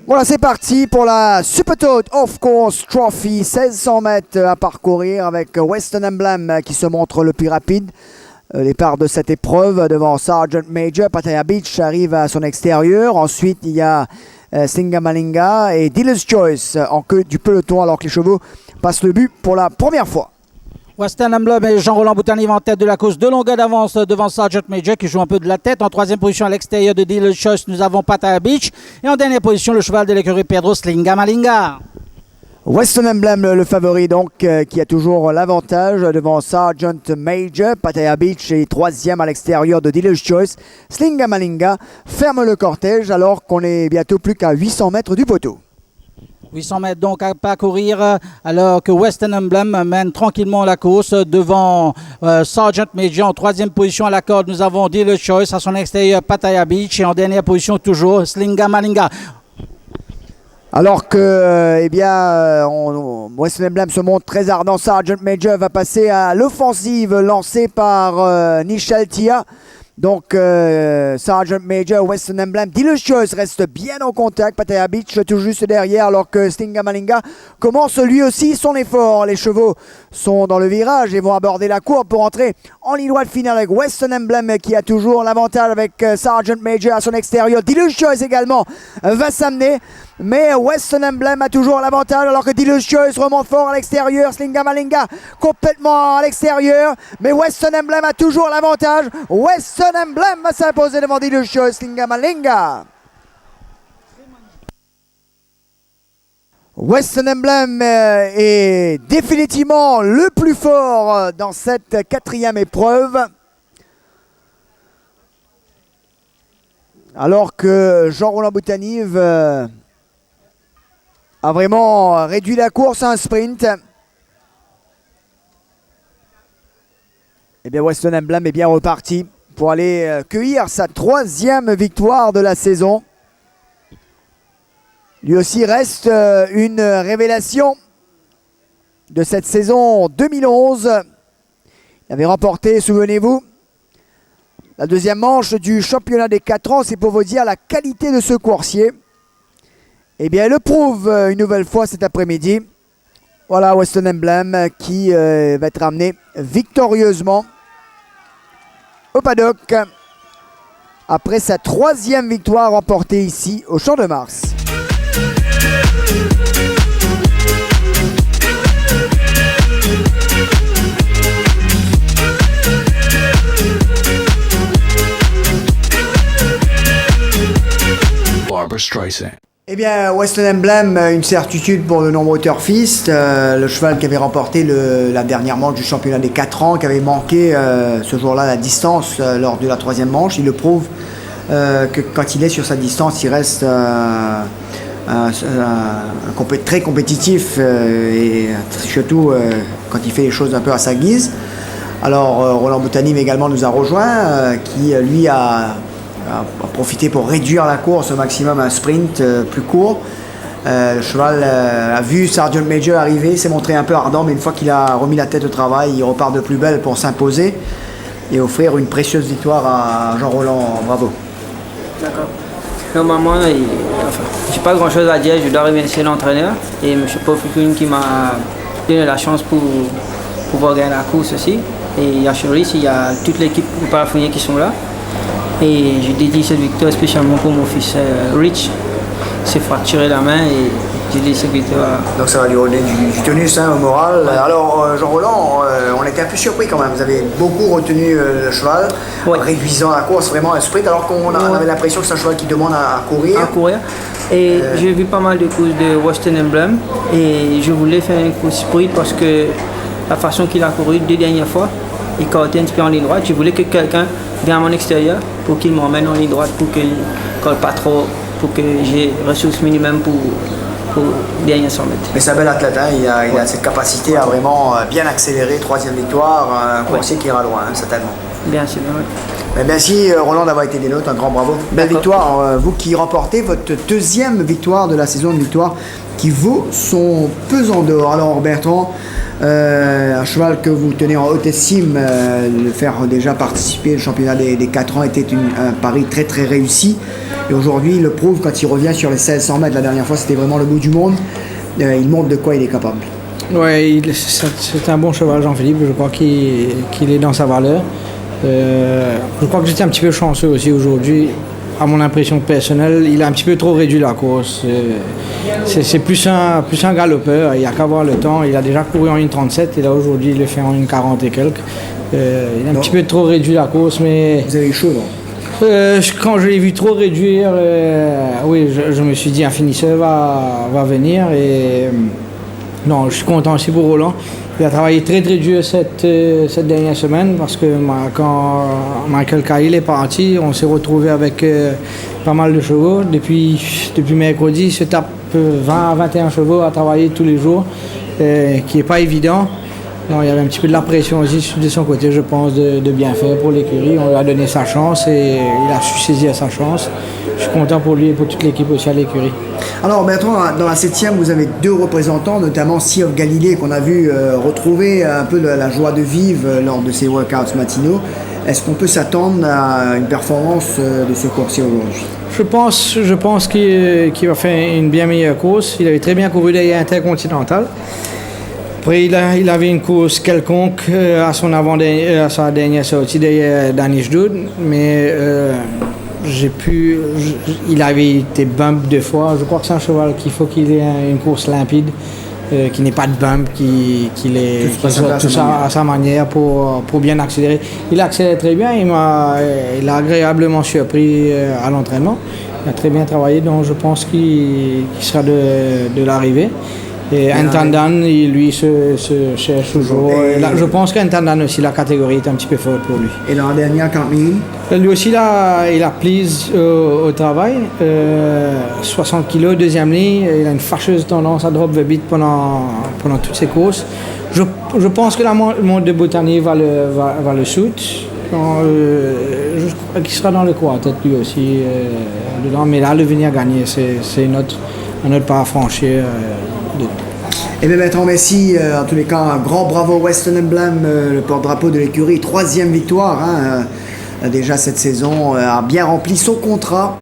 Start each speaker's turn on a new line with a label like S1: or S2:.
S1: Voilà, c'est parti pour la Supertoad Off Course Trophy. 1600 mètres à parcourir avec Western Emblem qui se montre le plus rapide. Les parts de cette épreuve devant Sergeant Major. Pattaya Beach arrive à son extérieur. Ensuite, il y a Singamalinga et Dealer's Choice en queue du peloton alors que les chevaux passent le but pour la première fois.
S2: Western Emblem et Jean-Roland Boutanive en tête de la course, de longueur d'avance devant Sergeant Major qui joue un peu de la tête. En troisième position à l'extérieur de Dealer's Choice, nous avons Pattaya Beach. Et en dernière position, le cheval de l'écurie Pedro Singamalinga.
S1: Western Emblem, le favori donc, qui a toujours l'avantage devant Sergeant Major. Pattaya Beach est troisième à l'extérieur de Dealer's Choice. Singamalinga ferme le cortège alors qu'on est bientôt plus qu'à 800 mètres du poteau.
S2: 800 mètres donc à parcourir alors que Western Emblem mène tranquillement la course devant Sergeant Major. En troisième position à la corde, nous avons Dealer's Choice, à son extérieur Pattaya Beach et en dernière position toujours Singamalinga.
S1: Alors que Western Emblem se montre très ardent, Sergeant Major va passer à l'offensive lancée par Nishal Tia. Donc, Sergeant Major, Western Emblem, Dealer's Choice reste bien en contact. Pattaya Beach tout juste derrière, alors que Singamalinga commence lui aussi son effort. Les chevaux sont dans le virage et vont aborder la courbe pour entrer en ligne droite finale avec Western Emblem qui a toujours l'avantage avec Sergeant Major à son extérieur. Dealer's Choice également va s'amener. Mais Western Emblem a toujours l'avantage alors que Dealer's Choice remonte fort à l'extérieur. Singamalinga complètement à l'extérieur. Mais Western Emblem a toujours l'avantage. Western Emblem va s'imposer devant Dealer's Choice. Singamalinga. Western Emblem est définitivement le plus fort dans cette quatrième épreuve. Alors que Jean-Roland Boutanive a vraiment réduit la course à un sprint. Et bien Western Emblem est bien reparti pour aller cueillir sa troisième victoire de la saison. Lui aussi reste une révélation de cette saison 2011. Il avait remporté, souvenez-vous, la deuxième manche du championnat des 4 ans. C'est pour vous dire la qualité de ce coursier. Eh bien, elle le prouve une nouvelle fois cet après-midi. Voilà Western Emblem qui va être ramené victorieusement au paddock après sa troisième victoire remportée ici au Champ de Mars.
S3: Barbra Streisand.
S1: Eh bien, Western Emblem, une certitude pour de nombreux turfistes. Le cheval qui avait remporté la dernière manche du championnat des 4 ans, qui avait manqué ce jour-là la distance lors de la troisième manche. Il le prouve que quand il est sur sa distance, il reste très compétitif et surtout quand il fait les choses un peu à sa guise. Alors, Roland Boutanive également nous a rejoint, qui lui a profité pour réduire la course au maximum, un sprint plus court. Le cheval a vu Sergeant Major arriver, s'est montré un peu ardent, mais une fois qu'il a remis la tête au travail, il repart de plus belle pour s'imposer et offrir une précieuse victoire à Jean-Roland. Bravo.
S4: D'accord. Normalement, j'ai pas grand chose à dire, je dois remercier l'entraîneur et M. Pofukun qui m'a donné la chance pour pouvoir gagner la course aussi. Et il y a Choris, il y a toute l'équipe de paraphoniers qui sont là. Et je dédie cette victoire spécialement pour mon fils Rich. Il s'est fracturé la main et j'ai dédié cette victoire.
S1: Donc ça va lui redonner du tonus au moral. Ouais. Alors Jean-Roland, on était un peu surpris quand même. Vous avez beaucoup retenu le cheval, ouais, réduisant la course, vraiment un sprint, alors qu'on avait l'impression que c'est un cheval qui demande à courir.
S4: À courir. Et j'ai vu pas mal de courses de Western Emblem et je voulais faire une course sprint parce que la façon qu'il a couru 2 dernières fois, il cortait un petit peu en ligne droite. Je voulais que quelqu'un vienne à mon extérieur pour qu'il m'emmène en ligne droite, pour qu'il ne colle pas trop, pour que j'ai ressources minimum pour bien s'en mettre.
S1: Mais c'est un bel athlète, hein. Il a cette capacité à vraiment bien accélérer. Troisième victoire, un coursier qui ira loin, certainement.
S4: Bien sûr, oui.
S1: Merci Roland d'avoir été des nôtres, un grand bravo. Belle victoire, vous qui remportez votre deuxième victoire de la saison, une victoire qui vaut son pesant d'or. Alors Bertrand, un cheval que vous tenez en haute estime, le faire déjà participer au championnat des 4 ans était un pari très très réussi. Et aujourd'hui il le prouve quand il revient sur les 1600 mètres. La dernière fois c'était vraiment le bout du monde. Il montre de quoi il est capable.
S3: Oui, c'est un bon cheval, Jean-Philippe. Je crois qu'il est dans sa valeur. Je crois que j'étais un petit peu chanceux aussi aujourd'hui. À mon impression personnelle, il a un petit peu trop réduit la course. C'est plus un galopeur. Il n'y a qu'à voir le temps. Il a déjà couru en 1,37 et là aujourd'hui il le fait en 1,40 et quelques. Il a un petit peu trop réduit la course, mais
S1: vous avez eu chaud, non?
S3: Quand je l'ai vu trop réduire, oui, je me suis dit un finisseur va venir. Et non, je suis content aussi pour Roland. Il a travaillé très très dur cette dernière semaine parce que quand Michael Cahill est parti, on s'est retrouvé avec pas mal de chevaux. Depuis mercredi, il se tape 20 à 21 chevaux à travailler tous les jours, qui n'est pas évident. Non, il y avait un petit peu de la pression aussi de son côté, je pense, de bien faire pour l'écurie. On lui a donné sa chance et il a su saisir sa chance. Je suis content pour lui et pour toute l'équipe aussi à l'écurie.
S1: Alors Bertrand, dans la 7e, vous avez 2 représentants, notamment Sea of Galilee, qu'on a vu retrouver un peu la joie de vivre lors de ses workouts matinaux. Est-ce qu'on peut s'attendre à une performance de ce coursier aujourd'hui?
S3: Je pense qu'il va faire une bien meilleure course. Il avait très bien couru derrière Intercontinental. Après, il avait une course quelconque à sa dernière sortie derrière Danish Dude, mais il avait été bump 2 fois. Je crois que c'est un cheval qu'il faut qu'il ait une course limpide, qu'il n'ait pas de bump, qu'il ait tout ça à sa manière pour bien accélérer. Il accélère très bien, il a agréablement surpris à l'entraînement. Il a très bien travaillé, donc je pense qu'il sera de l'arrivée. Et Intandan, lui, se cherche toujours. Là, je pense qu'Intandan aussi, la catégorie est un petit peu forte pour lui.
S1: Et l'an dernier, Camping?
S3: Lui aussi, il a please au travail. 60 kg, deuxième ligne. Il a une fâcheuse tendance à drop the beat pendant toutes ses courses. Je pense que la montre de Botany va le shoot. Je crois qu'il sera dans le quartet lui aussi dedans. Mais là, le venir gagner, c'est un autre pas à franchir.
S1: Et bien Bertrand, merci. En tous les cas, un grand bravo Western Emblem, le porte-drapeau de l'écurie. 3e victoire déjà cette saison, a bien rempli son contrat.